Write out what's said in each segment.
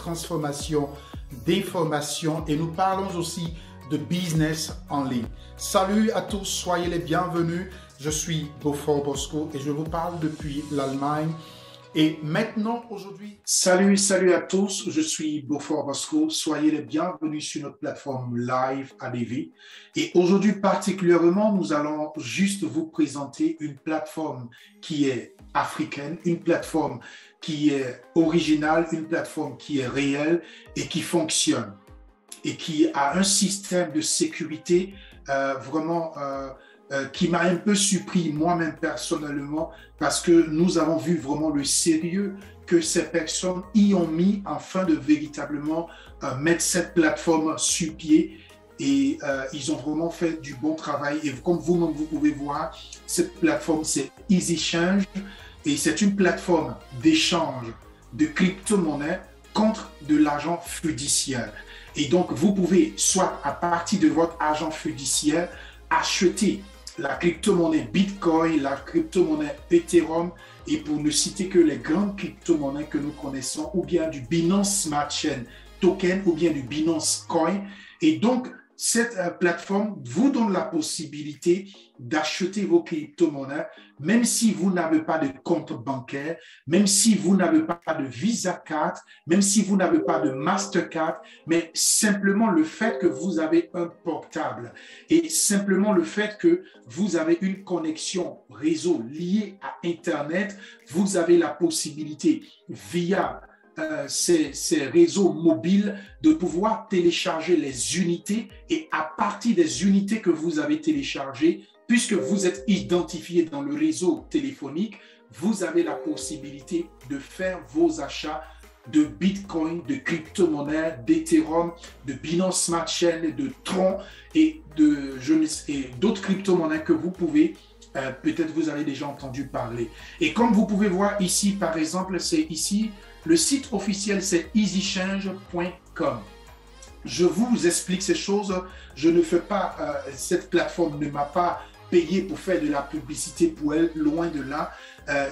transformation, d'information et nous parlons aussi de business en ligne. Salut à tous, soyez les bienvenus. Je suis Beaufort Bosco et je vous parle depuis l'Allemagne. Et maintenant, aujourd'hui, salut à tous, je suis Beaufort Bosco, soyez les bienvenus sur notre plateforme Live ADV. Et aujourd'hui particulièrement, nous allons juste vous présenter une plateforme qui est africaine, une plateforme qui est originale, une plateforme qui est réelle et qui fonctionne et qui a un système de sécurité qui m'a un peu surpris moi-même personnellement parce que nous avons vu vraiment le sérieux que ces personnes y ont mis afin de véritablement mettre cette plateforme sur pied et ils ont vraiment fait du bon travail et comme vous-même vous pouvez voir, cette plateforme c'est EasyChange et c'est une plateforme d'échange de crypto-monnaies contre de l'argent fiduciaire. Et donc vous pouvez soit à partir de votre argent fiduciaire acheter la crypto-monnaie Bitcoin, la crypto-monnaie Ethereum et pour ne citer que les grandes crypto-monnaies que nous connaissons ou bien du Binance Smart Chain Token ou bien du Binance Coin. Et donc, cette plateforme vous donne la possibilité d'acheter vos crypto-monnaies même si vous n'avez pas de compte bancaire, même si vous n'avez pas de Visa Card, même si vous n'avez pas de Mastercard, mais simplement le fait que vous avez un portable et simplement le fait que vous avez une connexion réseau liée à Internet, vous avez la possibilité via ces réseaux mobiles de pouvoir télécharger les unités et à partir des unités que vous avez téléchargées, puisque vous êtes identifié dans le réseau téléphonique, vous avez la possibilité de faire vos achats de Bitcoin, de crypto-monnaies, d'Ethereum, de Binance Smart Chain, de Tron et d'autres crypto-monnaies que vous pouvez peut-être vous avez déjà entendu parler. Et comme vous pouvez voir ici, par exemple, c'est ici, le site officiel, c'est easychange.com. Je vous explique ces choses. Je ne fais pas, cette plateforme ne m'a pas payé pour faire de la publicité pour elle, loin de là.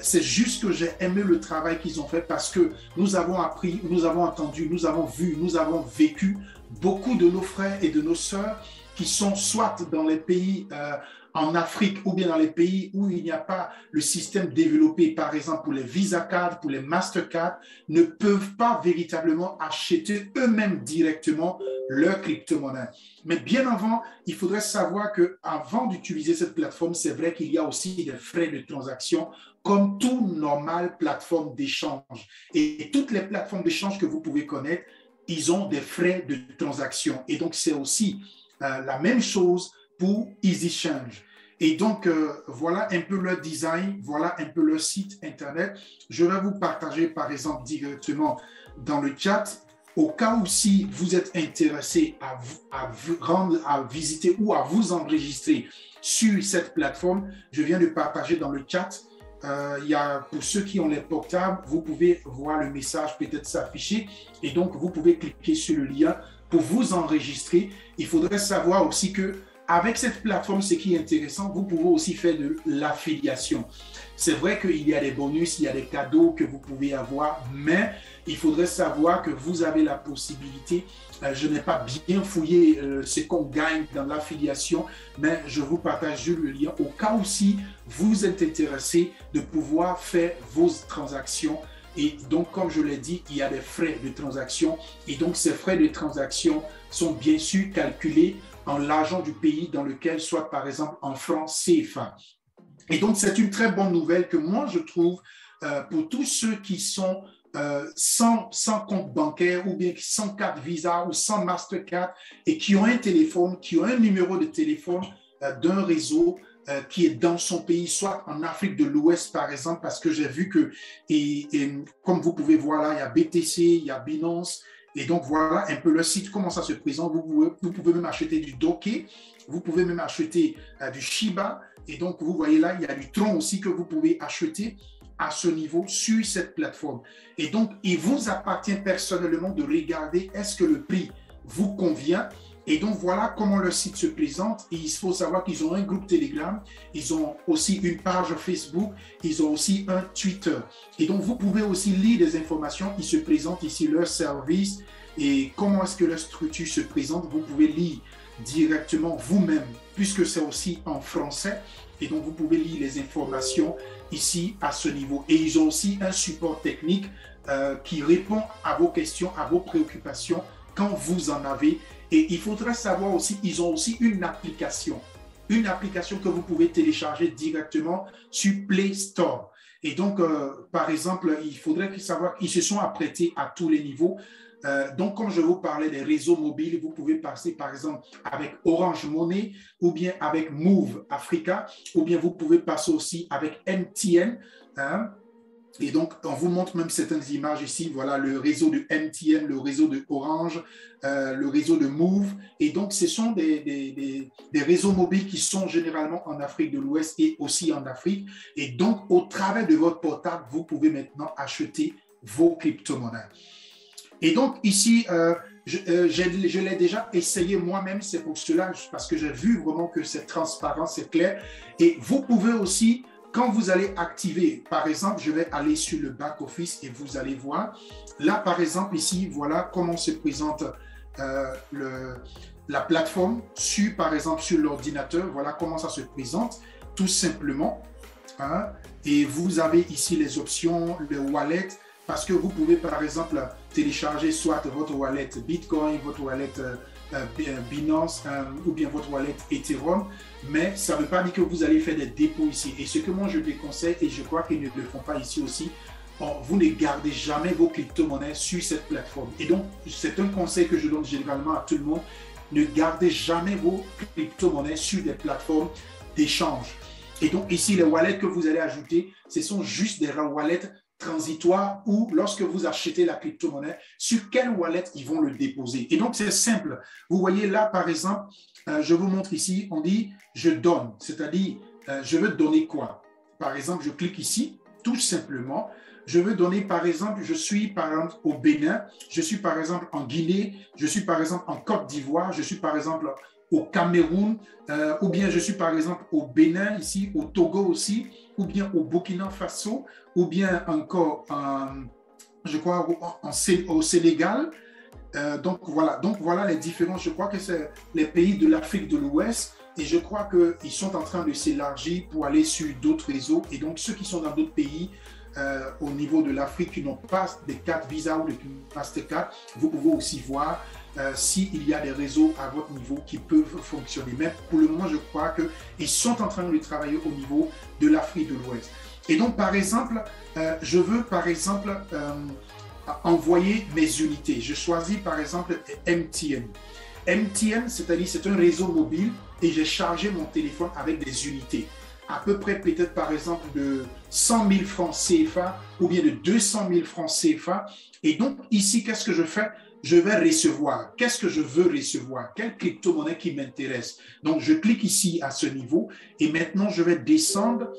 C'est juste que j'ai aimé le travail qu'ils ont fait parce que nous avons appris, nous avons entendu, nous avons vu, nous avons vécu beaucoup de nos frères et de nos sœurs qui sont soit dans les pays en Afrique ou bien dans les pays où il n'y a pas le système développé, par exemple pour les Visa Card, pour les Mastercard, ne peuvent pas véritablement acheter eux-mêmes directement leur crypto-monnaie. Mais bien avant, il faudrait savoir qu'avant d'utiliser cette plateforme, c'est vrai qu'il y a aussi des frais de transaction comme toute normale plateforme d'échange. Et toutes les plateformes d'échange que vous pouvez connaître, ils ont des frais de transaction. Et donc, c'est aussi la même chose pour EasyChange. Et donc, voilà un peu leur design, voilà un peu leur site Internet. Je vais vous partager, par exemple, directement dans le chat, au cas où si vous êtes intéressé à visiter ou à vous enregistrer sur cette plateforme, je viens de partager dans le chat. Pour ceux qui ont les portables, vous pouvez voir le message peut-être s'afficher et donc vous pouvez cliquer sur le lien pour vous enregistrer. Il faudrait savoir aussi que avec cette plateforme, ce qui est intéressant, vous pouvez aussi faire de l'affiliation. C'est vrai qu'il y a des bonus, il y a des cadeaux que vous pouvez avoir, mais il faudrait savoir que vous avez la possibilité, je n'ai pas bien fouillé ce qu'on gagne dans l'affiliation, mais je vous partage le lien au cas où si vous êtes intéressé de pouvoir faire vos transactions. Et donc, comme je l'ai dit, il y a des frais de transaction et donc ces frais de transaction sont bien sûr calculés en l'argent du pays dans lequel, soit par exemple en francs CFA. Et donc, c'est une très bonne nouvelle que moi, je trouve, pour tous ceux qui sont sans compte bancaire ou bien sans carte Visa ou sans Mastercard et qui ont un téléphone, qui ont un numéro de téléphone d'un réseau qui est dans son pays, soit en Afrique de l'Ouest, par exemple, parce que j'ai vu que, comme vous pouvez voir là, il y a BTC, il y a Binance. Et donc, voilà un peu le site, comment ça se présente. Vous pouvez même acheter du Doge, vous pouvez même acheter du Shiba. Et donc, vous voyez là, il y a du Tron aussi que vous pouvez acheter à ce niveau sur cette plateforme. Et donc, il vous appartient personnellement de regarder est-ce que le prix vous convient Et donc, voilà comment leur site se présente. Et il faut savoir qu'ils ont un groupe Telegram, ils ont aussi une page Facebook, ils ont aussi un Twitter. Et donc, vous pouvez aussi lire des informations. Ils se présentent ici, leur service et comment est-ce que leur structure se présente. Vous pouvez lire directement vous-même, puisque c'est aussi en français. Et donc, vous pouvez lire les informations ici à ce niveau. Et ils ont aussi un support technique qui répond à vos questions, à vos préoccupations quand vous en avez. Et il faudrait savoir aussi, ils ont aussi une application que vous pouvez télécharger directement sur Play Store. Et donc, par exemple, il faudrait savoir qu'ils se sont apprêtés à tous les niveaux. Donc, comme je vous parlais des réseaux mobiles, vous pouvez passer par exemple avec Orange Money ou bien avec Move Africa, ou bien vous pouvez passer aussi avec MTN. Hein. Et donc, on vous montre même certaines images ici. Voilà le réseau de MTN, le réseau de Orange, le réseau de Move. Et donc, ce sont des réseaux mobiles qui sont généralement en Afrique de l'Ouest et aussi en Afrique. Et donc, au travers de votre portable, vous pouvez maintenant acheter vos crypto-monnaies. Et donc, ici, je l'ai déjà essayé moi-même. C'est pour cela, parce que j'ai vu vraiment que c'est transparent, c'est clair. Et vous pouvez aussi... Quand vous allez activer, par exemple, je vais aller sur le back-office et vous allez voir. Là, par exemple, ici, voilà comment se présente la plateforme par exemple, sur l'ordinateur. Voilà comment ça se présente, tout simplement. Hein. Et vous avez ici les options, le wallet, parce que vous pouvez, par exemple, télécharger soit votre wallet Bitcoin, votre wallet Binance ou bien votre wallet Ethereum, mais ça ne veut pas dire que vous allez faire des dépôts ici. Et ce que moi je déconseille, et je crois qu'ils ne le font pas ici aussi, vous ne gardez jamais vos crypto-monnaies sur cette plateforme. Et donc, c'est un conseil que je donne généralement à tout le monde, ne gardez jamais vos crypto-monnaies sur des plateformes d'échange. Et donc ici, les wallets que vous allez ajouter, ce sont juste des wallets transitoire ou lorsque vous achetez la crypto-monnaie, sur quel wallet ils vont le déposer. Et donc, c'est simple. Vous voyez là, par exemple, je vous montre ici, on dit « je donne », c'est-à-dire je veux donner quoi? Par exemple, je clique ici, tout simplement. Je veux donner, par exemple, je suis par exemple au Bénin, je suis par exemple en Guinée, je suis par exemple en Côte d'Ivoire, je suis par exemple au Cameroun, ou bien je suis par exemple au Bénin, ici, au Togo aussi, ou bien au Burkina Faso, ou bien encore, je crois, au Sénégal. Donc voilà les différents, je crois que c'est les pays de l'Afrique de l'Ouest, et je crois qu'ils sont en train de s'élargir pour aller sur d'autres réseaux. Et donc ceux qui sont dans d'autres pays, au niveau de l'Afrique, qui n'ont pas des cartes Visa ou des Mastercard, vous pouvez aussi voir s'il y a des réseaux à votre niveau qui peuvent fonctionner. Mais pour le moment, je crois qu'ils sont en train de travailler au niveau de l'Afrique de l'Ouest. Et donc, par exemple, je veux, par exemple, envoyer mes unités. Je choisis, par exemple, MTN. MTN, c'est-à-dire c'est un réseau mobile et j'ai chargé mon téléphone avec des unités. À peu près, peut-être, par exemple, de 100 000 francs CFA ou bien de 200 000 francs CFA. Et donc, ici, qu'est-ce que je fais? Je vais recevoir. Qu'est-ce que je veux recevoir? Quelle crypto-monnaie qui m'intéresse? Donc, je clique ici à ce niveau et maintenant, je vais descendre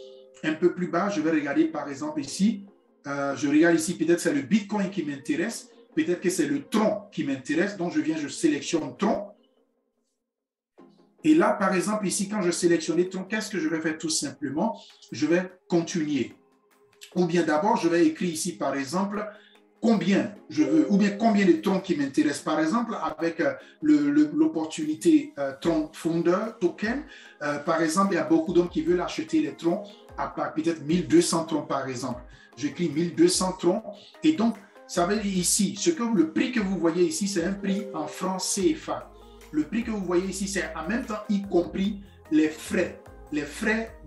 un peu plus bas. Je vais regarder, par exemple, ici. Je regarde ici, peut-être c'est le Bitcoin qui m'intéresse. Peut-être que c'est le Tron qui m'intéresse. Donc, je sélectionne Tron. Et là, par exemple, ici, quand je sélectionne Tron, qu'est-ce que je vais faire tout simplement? Je vais continuer. Ou bien d'abord, je vais écrire ici, par exemple, combien je veux, ou bien combien de troncs qui m'intéressent. Par exemple, avec l'opportunité Tron Founder Token, par exemple, il y a beaucoup d'hommes qui veulent acheter les troncs à peut-être 1200 troncs, par exemple. J'écris 1200 troncs. Et donc, ça veut dire ici, le prix que vous voyez ici, c'est un prix en francs CFA. Le prix que vous voyez ici, c'est en même temps y compris les frais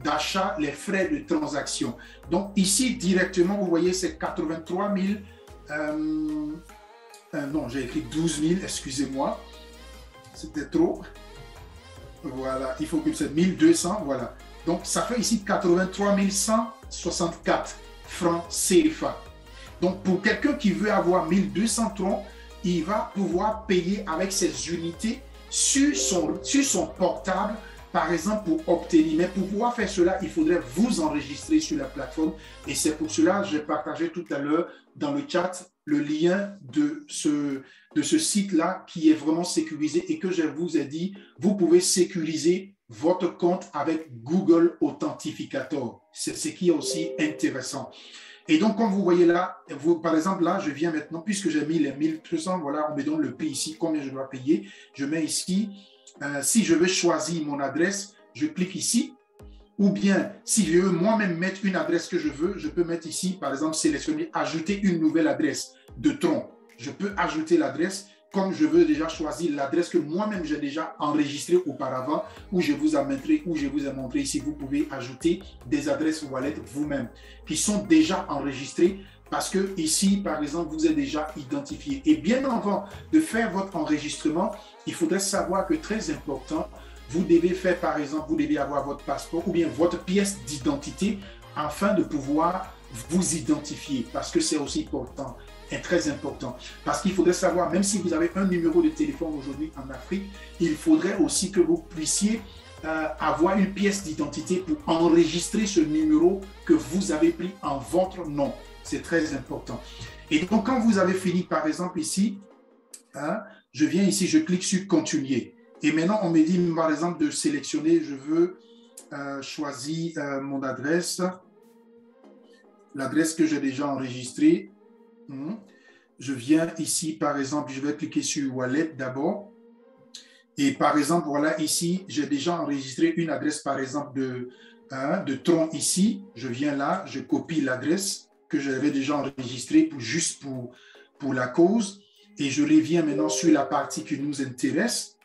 d'achat, les frais de transaction. Donc ici, directement, vous voyez, c'est 83 000. Non, j'ai écrit 12 000, excusez-moi. C'était trop. Voilà, il faut que c'est 1200, voilà. Donc, ça fait ici 83 164 francs CFA. Donc, pour quelqu'un qui veut avoir 1200 troncs, il va pouvoir payer avec ses unités sur son portable, par exemple, pour obtenir. Mais pour pouvoir faire cela, il faudrait vous enregistrer sur la plateforme. Et c'est pour cela que j'ai partagé tout à l'heure dans le chat le lien de ce site-là qui est vraiment sécurisé et que je vous ai dit, vous pouvez sécuriser votre compte avec Google Authentificator. C'est ce qui est aussi intéressant. Et donc, comme vous voyez là, par exemple, là, je viens maintenant, puisque j'ai mis les 1300, voilà, on me donne le prix ici, combien je dois payer. Je mets ici, si je veux choisir mon adresse, je clique ici. Ou bien, si je veux moi-même mettre une adresse que je veux, je peux mettre ici, par exemple, sélectionner, ajouter une nouvelle adresse de Tron. Je peux ajouter l'adresse comme je veux déjà choisir l'adresse que moi-même j'ai déjà enregistrée auparavant, où je vous ai montré ici, vous pouvez ajouter des adresses wallet vous-même qui sont déjà enregistrées parce que ici, par exemple, vous êtes déjà identifié. Et bien avant de faire votre enregistrement, il faudrait savoir que très important, vous devez faire, par exemple, vous devez avoir votre passeport ou bien votre pièce d'identité afin de pouvoir vous identifier parce que c'est aussi important. Est très important parce qu'il faudrait savoir, même si vous avez un numéro de téléphone aujourd'hui en Afrique, il faudrait aussi que vous puissiez avoir une pièce d'identité pour enregistrer ce numéro que vous avez pris en votre nom. C'est très important. Et donc, quand vous avez fini, par exemple, ici, je viens ici, je clique sur Continuer. Et maintenant, on me dit, par exemple, de sélectionner, je veux choisir mon adresse, l'adresse que j'ai déjà enregistrée. Je viens ici, par exemple, je vais cliquer sur Wallet d'abord. Et par exemple, voilà, ici, j'ai déjà enregistré une adresse, par exemple, de Tron ici. Je viens là, je copie l'adresse que j'avais déjà enregistrée pour la cause. Et je reviens maintenant sur la partie qui nous intéresse.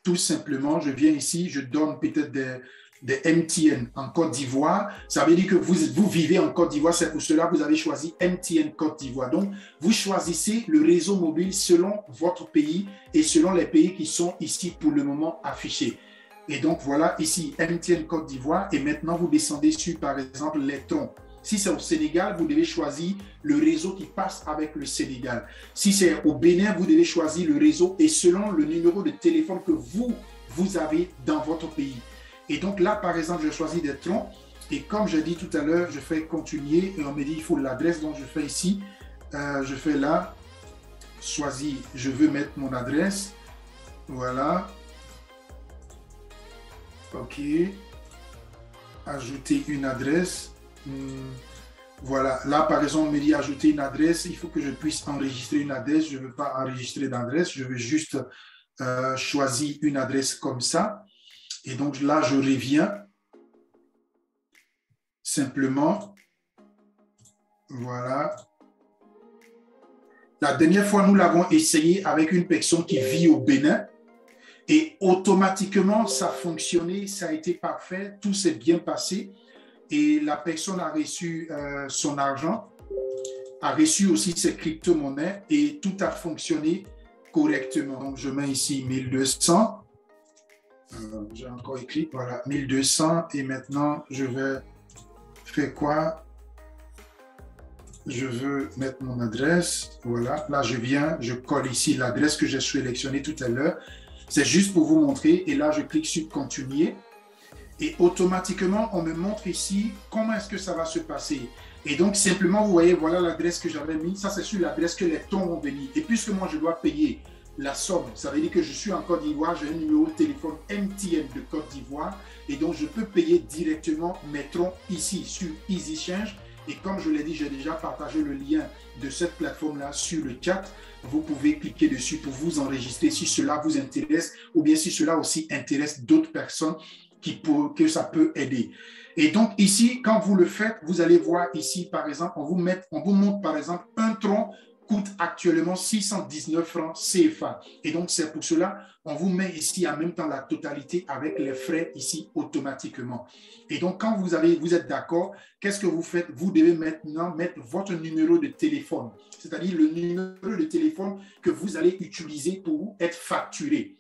Tout simplement, je viens ici, je donne peut-être des MTN en Côte d'Ivoire. Ça veut dire que vous vivez en Côte d'Ivoire, c'est pour cela que vous avez choisi MTN Côte d'Ivoire. Donc, vous choisissez le réseau mobile selon votre pays et selon les pays qui sont ici pour le moment affichés. Et donc, voilà, ici, MTN Côte d'Ivoire. Et maintenant, vous descendez sur, par exemple, les tons. Si c'est au Sénégal, vous devez choisir le réseau qui passe avec le Sénégal. Si c'est au Bénin, vous devez choisir le réseau et selon le numéro de téléphone que vous avez dans votre pays. Et donc là, par exemple, je choisis des troncs. Et comme j'ai dit tout à l'heure, je fais continuer. Et on me dit il faut l'adresse. Donc, je fais ici. Je fais là. Choisis. Je veux mettre mon adresse. Voilà. OK. Ajouter une adresse. Voilà. Là, par exemple, on me dit ajouter une adresse. Il faut que je puisse enregistrer une adresse. Je ne veux pas enregistrer d'adresse. Je veux juste choisir une adresse comme ça. Et donc là, je reviens simplement. Voilà. La dernière fois, nous l'avons essayé avec une personne qui vit au Bénin et automatiquement, ça a fonctionné, ça a été parfait, tout s'est bien passé et la personne a reçu son argent, a reçu aussi ses crypto-monnaies et tout a fonctionné correctement. Donc, je mets ici 1200. J'ai encore écrit, voilà, 1200 et maintenant je vais faire quoi? Je veux mettre mon adresse, voilà, là je viens, je colle ici l'adresse que j'ai sélectionnée tout à l'heure, c'est juste pour vous montrer et là je clique sur continuer et automatiquement on me montre ici comment est-ce que ça va se passer et donc simplement vous voyez, voilà l'adresse que j'avais mis, ça c'est sur l'adresse que les tons vont venir et puisque moi je dois payer la somme, ça veut dire que je suis en Côte d'Ivoire, j'ai un numéro de téléphone MTN de Côte d'Ivoire et donc je peux payer directement mes troncs ici sur EasyChange et comme je l'ai dit, j'ai déjà partagé le lien de cette plateforme-là sur le chat. Vous pouvez cliquer dessus pour vous enregistrer si cela vous intéresse ou bien si cela aussi intéresse d'autres personnes que ça peut aider. Et donc ici, quand vous le faites, vous allez voir ici, par exemple, on vous montre par exemple un tronc coûte actuellement 619 francs CFA. Et donc, c'est pour cela, on vous met ici en même temps la totalité avec les frais ici automatiquement. Et donc, quand vous êtes d'accord, qu'est-ce que vous faites? Vous devez maintenant mettre votre numéro de téléphone, c'est-à-dire le numéro de téléphone que vous allez utiliser pour être facturé.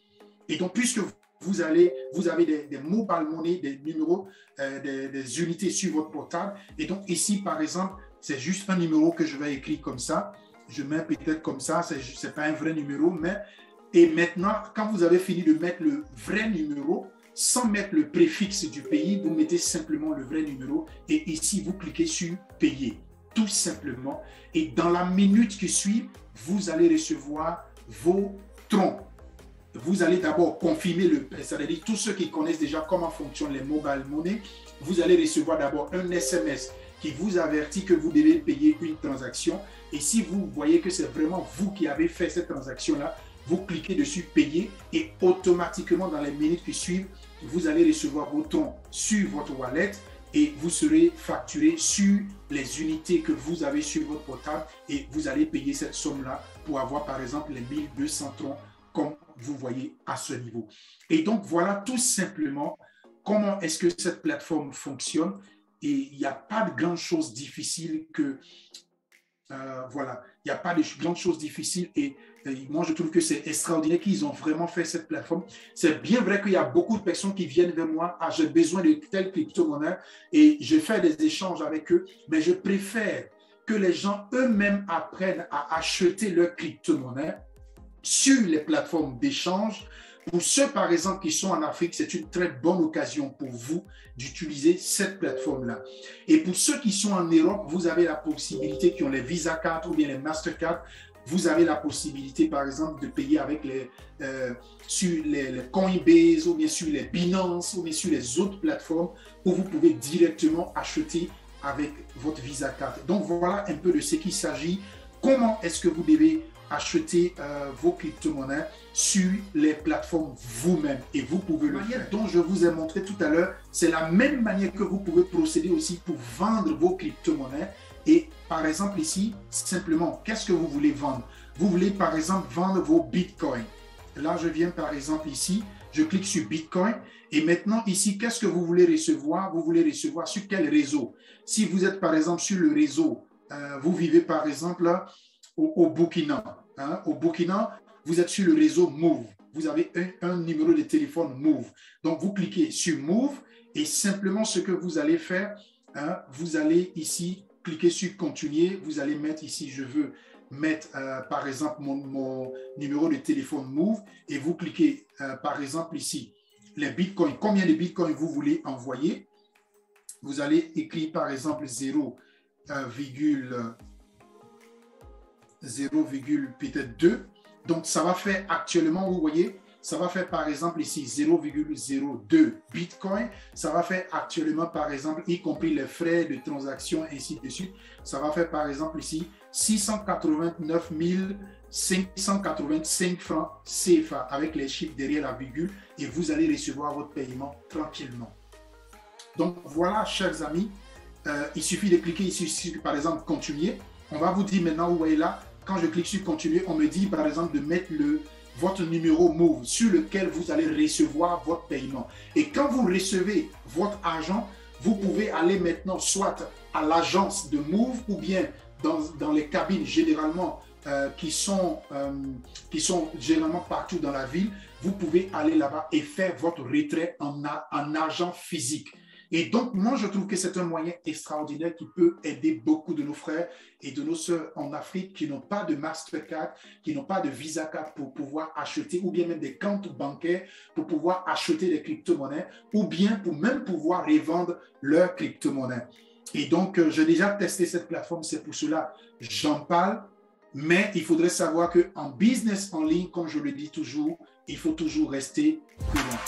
Et donc, puisque vous avez des mobile money, des numéros, des unités sur votre portable. Et donc, ici, par exemple, c'est juste un numéro que je vais écrire comme ça. Je mets peut-être comme ça, ce n'est pas un vrai numéro, mais et maintenant, quand vous avez fini de mettre le vrai numéro, sans mettre le préfixe du pays, vous mettez simplement le vrai numéro et ici, vous cliquez sur payer. tout simplement. Et dans la minute qui suit, vous allez recevoir vos troncs. Vous allez d'abord confirmer c'est-à-dire tous ceux qui connaissent déjà comment fonctionnent les mobile money, vous allez recevoir d'abord un SMS qui vous avertit que vous devez payer une transaction. Et si vous voyez que c'est vraiment vous qui avez fait cette transaction-là, vous cliquez dessus payer et automatiquement dans les minutes qui suivent, vous allez recevoir vos troncs sur votre wallet et vous serez facturé sur les unités que vous avez sur votre portable et vous allez payer cette somme-là pour avoir par exemple les 1200 troncs comme vous voyez à ce niveau. Et donc voilà tout simplement comment est-ce que cette plateforme fonctionne et il n'y a pas de grande chose difficile que voilà, il n'y a pas de grandes choses difficiles et moi je trouve que c'est extraordinaire qu'ils ont vraiment fait cette plateforme. C'est bien vrai qu'il y a beaucoup de personnes qui viennent vers moi, ah, j'ai besoin de telle crypto-monnaie et je fais des échanges avec eux, mais je préfère que les gens eux-mêmes apprennent à acheter leur crypto-monnaie sur les plateformes d'échange. Pour ceux, par exemple, qui sont en Afrique, c'est une très bonne occasion pour vous d'utiliser cette plateforme-là. Et pour ceux qui sont en Europe, vous avez la possibilité, qui ont les Visa Cards ou bien les Mastercard, vous avez la possibilité, par exemple, de payer avec sur les Coinbase ou bien sur les Binance ou bien sur les autres plateformes où vous pouvez directement acheter avec votre Visa Card. Donc, voilà un peu de ce qu'il s'agit. Comment est-ce que vous devez acheter vos crypto-monnaies sur les plateformes vous-même et vous pouvez le faire. Dont je vous ai montré tout à l'heure, c'est la même manière que vous pouvez procéder aussi pour vendre vos crypto-monnaies. Et par exemple ici, simplement, qu'est-ce que vous voulez vendre? Vous voulez par exemple vendre vos bitcoins. Là, je viens par exemple ici, je clique sur bitcoin et maintenant ici, qu'est-ce que vous voulez recevoir? Vous voulez recevoir sur quel réseau? Si vous êtes par exemple sur le réseau, vous vivez par exemple au Burkina. Hein? Au Burkina, vous êtes sur le réseau Move. Vous avez un numéro de téléphone Move. Donc, vous cliquez sur Move et simplement ce que vous allez faire, hein, vous allez ici cliquer sur Continuer. Vous allez mettre ici, je veux mettre par exemple mon numéro de téléphone Move et vous cliquez par exemple ici les bitcoins. Combien de bitcoins vous voulez envoyer? Vous allez écrire par exemple 0,2. Donc, ça va faire actuellement, vous voyez, ça va faire par exemple ici 0,02 Bitcoin. Ça va faire actuellement par exemple, y compris les frais de transaction, ainsi de suite. Ça va faire par exemple ici 689 585 francs CFA avec les chiffres derrière la virgule et vous allez recevoir votre paiement tranquillement. Donc, voilà, chers amis, il suffit de cliquer ici sur, par exemple, continuer. On va vous dire maintenant, vous voyez là, quand je clique sur continuer, on me dit par exemple de mettre votre numéro Move sur lequel vous allez recevoir votre paiement. Et quand vous recevez votre argent, vous pouvez aller maintenant soit à l'agence de Move ou bien dans les cabines généralement qui sont généralement partout dans la ville. Vous pouvez aller là-bas et faire votre retrait en argent physique. Et donc, moi, je trouve que c'est un moyen extraordinaire qui peut aider beaucoup de nos frères et de nos sœurs en Afrique qui n'ont pas de Mastercard, qui n'ont pas de Visa Card pour pouvoir acheter, ou bien même des comptes bancaires pour pouvoir acheter des crypto-monnaies, ou bien pour même pouvoir revendre leurs crypto-monnaies. Et donc, j'ai déjà testé cette plateforme, c'est pour cela que j'en parle. Mais il faudrait savoir qu'en business en ligne, comme je le dis toujours, il faut toujours rester prudent.